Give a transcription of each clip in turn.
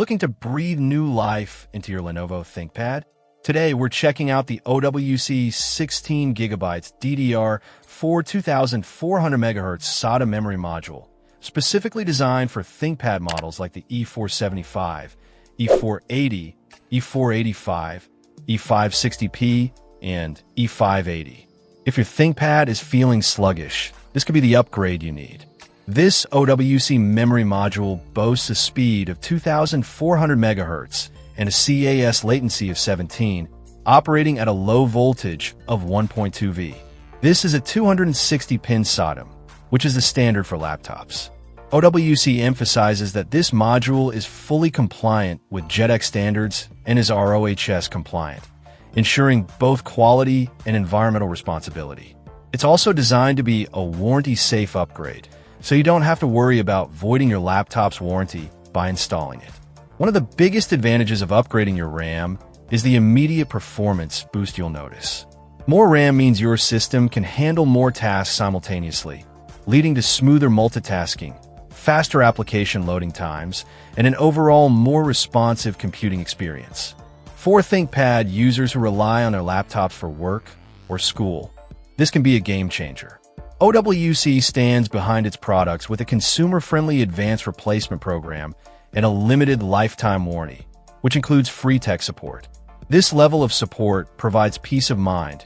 Looking to breathe new life into your Lenovo ThinkPad? Today, we're checking out the OWC 16GB DDR4 2400 MHz SATA memory module, specifically designed for ThinkPad models like the E475, E480, E485, E560p, and E580. If your ThinkPad is feeling sluggish, this could be the upgrade you need. This OWC memory module boasts a speed of 2400 MHz and a CAS latency of 17, operating at a low voltage of 1.2V. This is a 260-pin SATA, which is the standard for laptops. OWC emphasizes that this module is fully compliant with JEDEC standards and is RoHS compliant, ensuring both quality and environmental responsibility. It's also designed to be a warranty-safe upgrade, so you don't have to worry about voiding your laptop's warranty by installing it. One of the biggest advantages of upgrading your RAM is the immediate performance boost you'll notice. More RAM means your system can handle more tasks simultaneously, leading to smoother multitasking, faster application loading times, and an overall more responsive computing experience. For ThinkPad users who rely on their laptops for work or school, this can be a game changer. OWC stands behind its products with a consumer-friendly advanced replacement program and a limited lifetime warranty, which includes free tech support. This level of support provides peace of mind,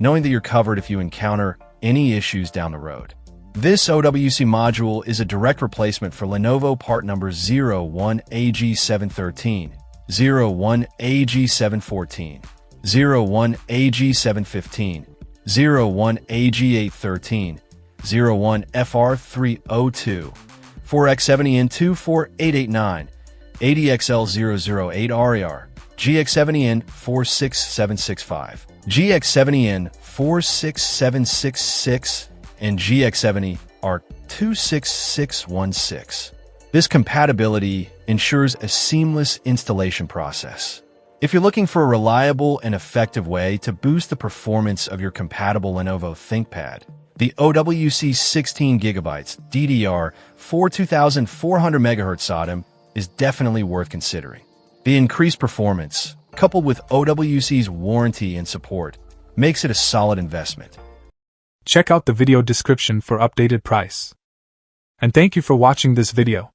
knowing that you're covered if you encounter any issues down the road. This OWC module is a direct replacement for Lenovo part number 01AG713, 01AG714, 01AG715, 01AG813, 01FR302, 4X70N24889, ADXL008RAR, GX70N46765, GX70N46766, and GX70R26616. This compatibility ensures a seamless installation process. If you're looking for a reliable and effective way to boost the performance of your compatible Lenovo ThinkPad, the OWC 16GB DDR4 2400 MHz SATA is definitely worth considering. The increased performance, coupled with OWC's warranty and support, makes it a solid investment. Check out the video description for updated price. And thank you for watching this video.